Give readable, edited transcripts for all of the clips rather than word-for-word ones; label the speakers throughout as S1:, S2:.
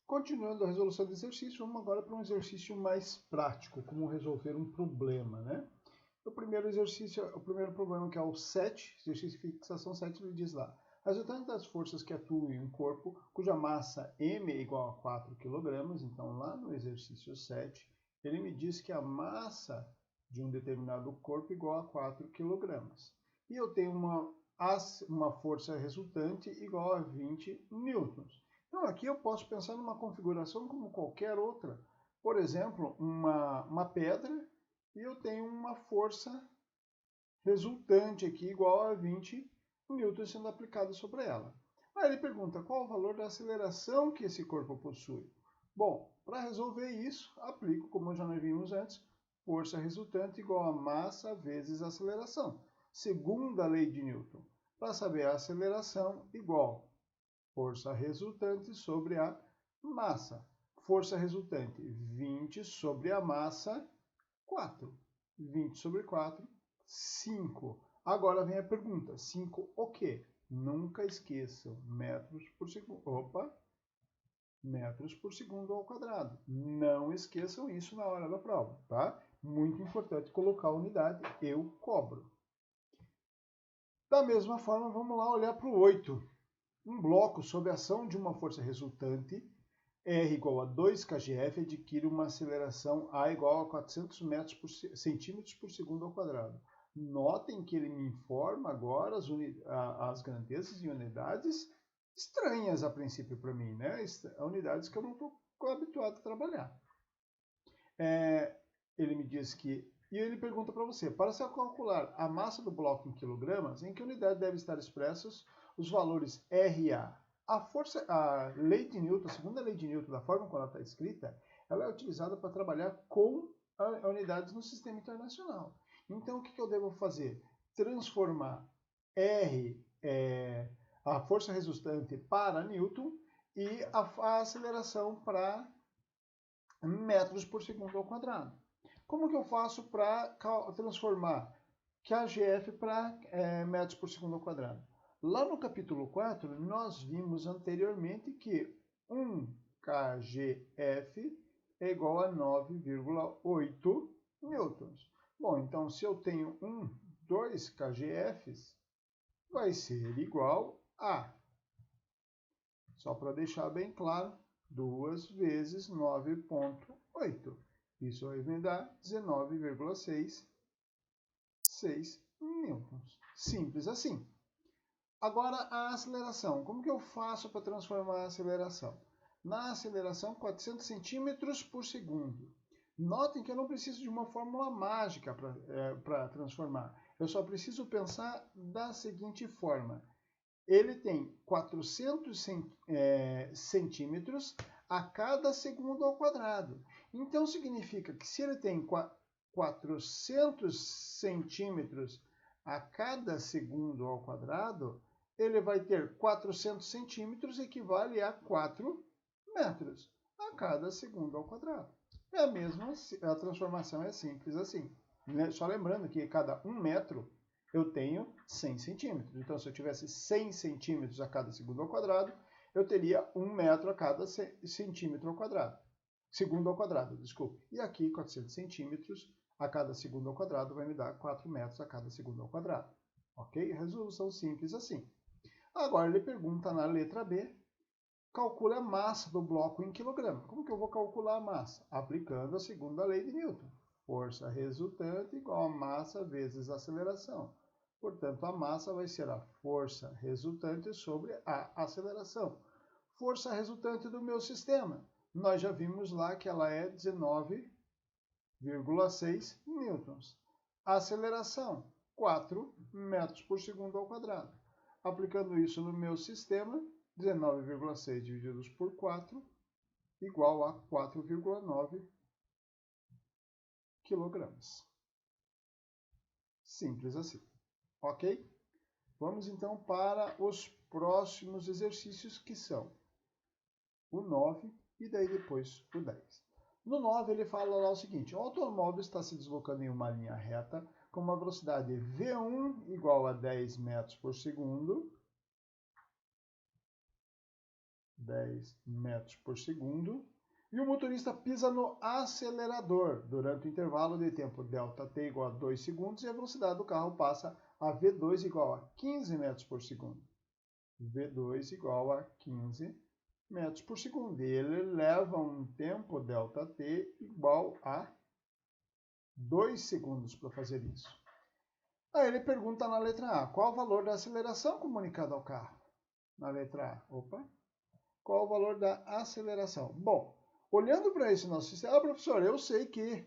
S1: Continuando a resolução do exercício, vamos agora para um exercício mais prático, como resolver um problema, né? O primeiro exercício, o primeiro problema, que é o 7, exercício de fixação 7, ele diz lá: resultante das forças que atuam em um corpo cuja massa m é igual a 4 kg, então lá no exercício 7, ele me diz que a massa de um determinado corpo é igual a 4 kg. E eu tenho uma força resultante igual a 20 newtons. Então aqui eu posso pensar numa configuração como qualquer outra. Por exemplo, uma pedra, e eu tenho uma força resultante aqui igual a 20 newtons sendo aplicada sobre ela. Aí ele pergunta qual o valor da aceleração que esse corpo possui. Bom, para resolver isso, aplico, como já nós vimos antes, força resultante igual a massa vezes aceleração, segunda lei de Newton. Para saber a aceleração, igual força resultante sobre a massa. Força resultante, 20 sobre a massa, 4. 20 sobre 4, 5. Agora vem a pergunta, 5 o quê? Nunca esqueçam, metros por segundo. Opa! Metros por segundo ao quadrado. Não esqueçam isso na hora da prova, tá? Muito importante colocar a unidade, eu cobro. Da mesma forma, vamos lá olhar para o 8. Um bloco sob a ação de uma força resultante, R igual a 2 kgf, adquire uma aceleração A igual a 400 centímetros por segundo ao quadrado. Notem que ele me informa agora as grandezas em unidades estranhas a princípio para mim, né? Unidades que eu não estou habituado a trabalhar. Ele me diz que... E ele pergunta para você, para se calcular a massa do bloco em quilogramas, em que unidade devem estar expressos os valores RA? A lei de Newton, a segunda lei de Newton, da forma como ela está escrita, ela é utilizada para trabalhar com unidades no sistema internacional. Então, o que eu devo fazer? Transformar R, a força resultante, para Newton e a aceleração para metros por segundo ao quadrado. Como que eu faço para transformar kgf para metros por segundo ao quadrado? Lá no capítulo 4, nós vimos anteriormente que 1 kgf é igual a 9,8 newtons. Bom, então se eu tenho 2 kgfs, vai ser igual a, só para deixar bem claro, 2 vezes 9,8. Isso vai me dar 19,66 newtons. Simples assim. Agora a aceleração. Como que eu faço para transformar a aceleração? Na aceleração, 400 centímetros por segundo. Notem que eu não preciso de uma fórmula mágica para transformar. Eu só preciso pensar da seguinte forma. Ele tem 400 centímetros a cada segundo ao quadrado. Então, significa que se ele tem 400 centímetros a cada segundo ao quadrado, ele vai ter 400 centímetros equivale a 4 metros a cada segundo ao quadrado. É a mesma, a transformação é simples assim. Só lembrando que cada 1 metro eu tenho 100 centímetros. Então, se eu tivesse 100 centímetros a cada segundo ao quadrado, eu teria 1 metro a cada centímetro ao quadrado. Segundo ao quadrado, desculpe. E aqui, 400 centímetros a cada segundo ao quadrado vai me dar 4 metros a cada segundo ao quadrado. Ok? Resolução simples assim. Agora, ele pergunta na letra B, calcule a massa do bloco em quilograma. Como que eu vou calcular a massa? Aplicando a segunda lei de Newton. Força resultante igual a massa vezes a aceleração. Portanto, a massa vai ser a força resultante sobre a aceleração. Força resultante do meu sistema. Nós já vimos lá que ela é 19,6 newtons. Aceleração, 4 metros por segundo ao quadrado. Aplicando isso no meu sistema, 19,6 divididos por 4 igual a 4,9 quilogramas. Simples assim. Ok? Vamos então para os próximos exercícios, que são o 9 e daí depois o 10. No 9 ele fala lá o seguinte: o automóvel está se deslocando em uma linha reta com uma velocidade V1 igual a 10 metros por segundo 10 metros por segundo. E o motorista pisa no acelerador durante o intervalo de tempo ΔT igual a 2 segundos e a velocidade do carro passa a V2 igual a 15 metros por segundo. V2 igual a 15 metros por segundo. E ele leva um tempo ΔT igual a 2 segundos para fazer isso. Aí ele pergunta na letra A, qual o valor da aceleração comunicada ao carro? Na letra A, qual o valor da aceleração? Bom, olhando para esse nosso sistema, professor, eu sei que,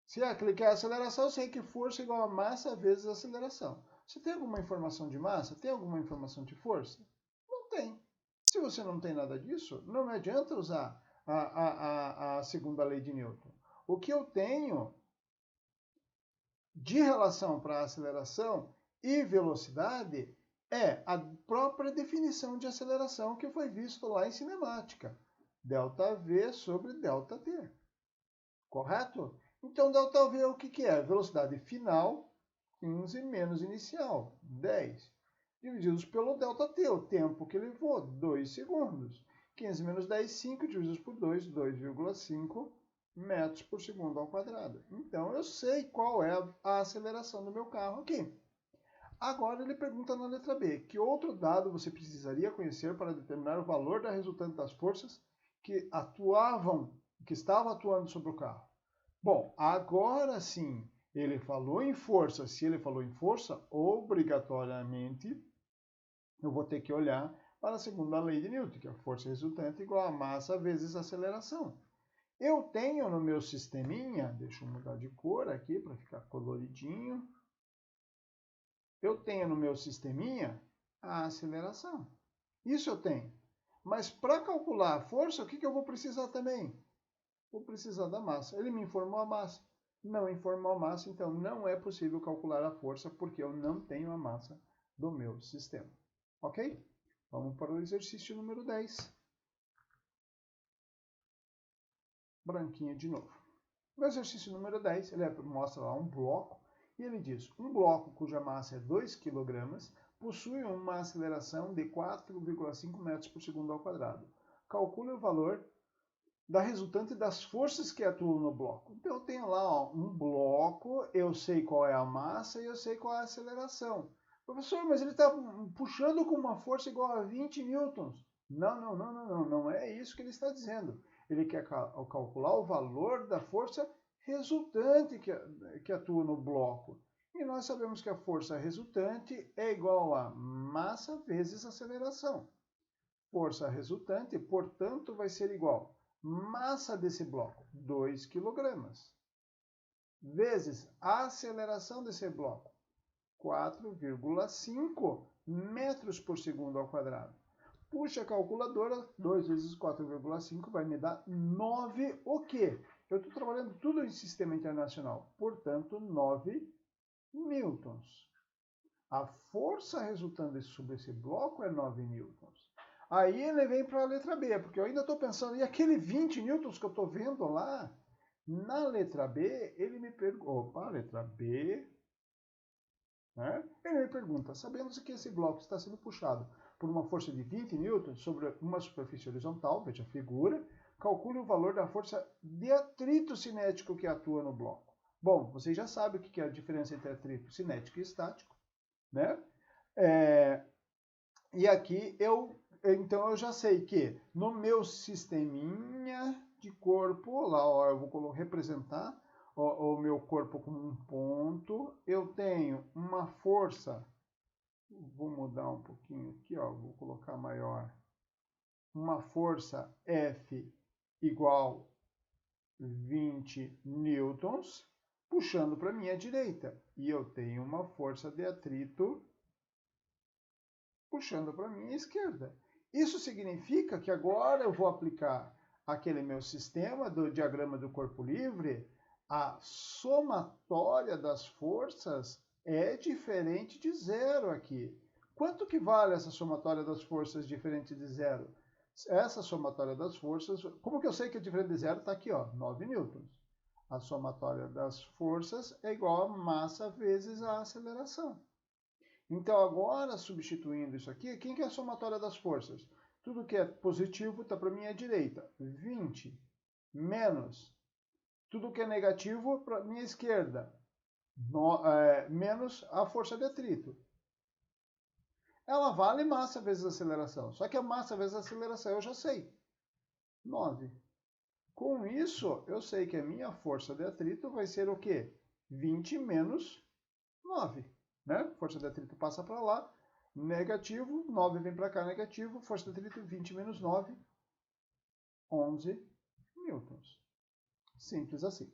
S1: se clicar em aceleração, eu sei que força é igual a massa vezes aceleração. Você tem alguma informação de massa? Tem alguma informação de força? Não tem. Se você não tem nada disso, não me adianta usar a segunda lei de Newton. O que eu tenho de relação para aceleração e velocidade é a própria definição de aceleração que foi visto lá em cinemática. ΔV sobre ΔT. Correto? Então, ΔV o que é? Velocidade final, 15 menos inicial, 10. Divididos pelo ΔT, o tempo que levou, 2 segundos. 15 menos 10, 5, divididos por 2, 2,5 metros por segundo ao quadrado. Então, eu sei qual é a aceleração do meu carro aqui. Agora, ele pergunta na letra B, que outro dado você precisaria conhecer para determinar o valor da resultante das forças que estavam atuando sobre o carro? Bom, agora sim, ele falou em força. Se ele falou em força, obrigatoriamente, eu vou ter que olhar para a segunda lei de Newton, que é a força resultante igual a massa vezes aceleração. Eu tenho no meu sisteminha, deixa eu mudar de cor aqui para ficar coloridinho. Eu tenho no meu sisteminha a aceleração. Isso eu tenho. Mas para calcular a força, o que eu vou precisar também? Vou precisar da massa. Ele me informou a massa. Não informou a massa, então não é possível calcular a força porque eu não tenho a massa do meu sistema. Ok? Vamos para o exercício número 10. Branquinho de novo. No exercício número 10, ele mostra lá um bloco e ele diz, um bloco cuja massa é 2 kg possui uma aceleração de 4,5 metros por segundo ao quadrado. Calcule o valor da resultante das forças que atuam no bloco. Então eu tenho lá um bloco, eu sei qual é a massa e eu sei qual é a aceleração. Professor, mas ele está puxando com uma força igual a 20 newtons. Não é isso que ele está dizendo. Ele quer calcular o valor da força resultante que atua no bloco. E nós sabemos que a força resultante é igual a massa vezes aceleração. Força resultante, portanto, vai ser igual massa desse bloco, 2 kg, vezes a aceleração desse bloco, 4,5 metros por segundo ao quadrado. Puxa a calculadora, 2 vezes 4,5 vai me dar 9 o quê? Eu estou trabalhando tudo em sistema internacional, portanto, 9 newtons. A força resultante sobre esse bloco é 9 newtons. Aí ele vem para a letra B, porque eu ainda estou pensando, e aquele 20 newtons que eu estou vendo lá, na letra B, ele me pergunta, opa, letra B, né? Ele me pergunta, sabendo que esse bloco está sendo puxado por uma força de 20 newtons sobre uma superfície horizontal, veja a figura, calcule o valor da força de atrito cinético que atua no bloco. Bom, vocês já sabem o que é a diferença entre atrito cinético e estático, né? E aqui então eu já sei que no meu sisteminha de corpo, lá ó, eu vou representar o meu corpo como um ponto, eu tenho uma força, vou mudar um pouquinho aqui, ó, vou colocar maior, uma força F igual 20 newtons, puxando para a minha direita. E eu tenho uma força de atrito puxando para a minha esquerda. Isso significa que agora eu vou aplicar aquele meu sistema do diagrama do corpo livre, a somatória das forças é diferente de zero aqui. Quanto que vale essa somatória das forças diferente de zero? Essa somatória das forças, como que eu sei que é diferente de zero? Está aqui, ó, 9 newtons. A somatória das forças é igual a massa vezes a aceleração. Então, agora, substituindo isso aqui, quem que é a somatória das forças? Tudo que é positivo está para minha direita. 20 menos tudo que é negativo para minha esquerda. Menos a força de atrito. Ela vale massa vezes aceleração. Só que a massa vezes aceleração eu já sei. 9. Com isso, eu sei que a minha força de atrito vai ser o quê? 20 menos 9. Né? Força de atrito passa para lá. Negativo. 9 vem para cá, negativo. Força de atrito 20 menos 9. 11 newtons. Simples assim.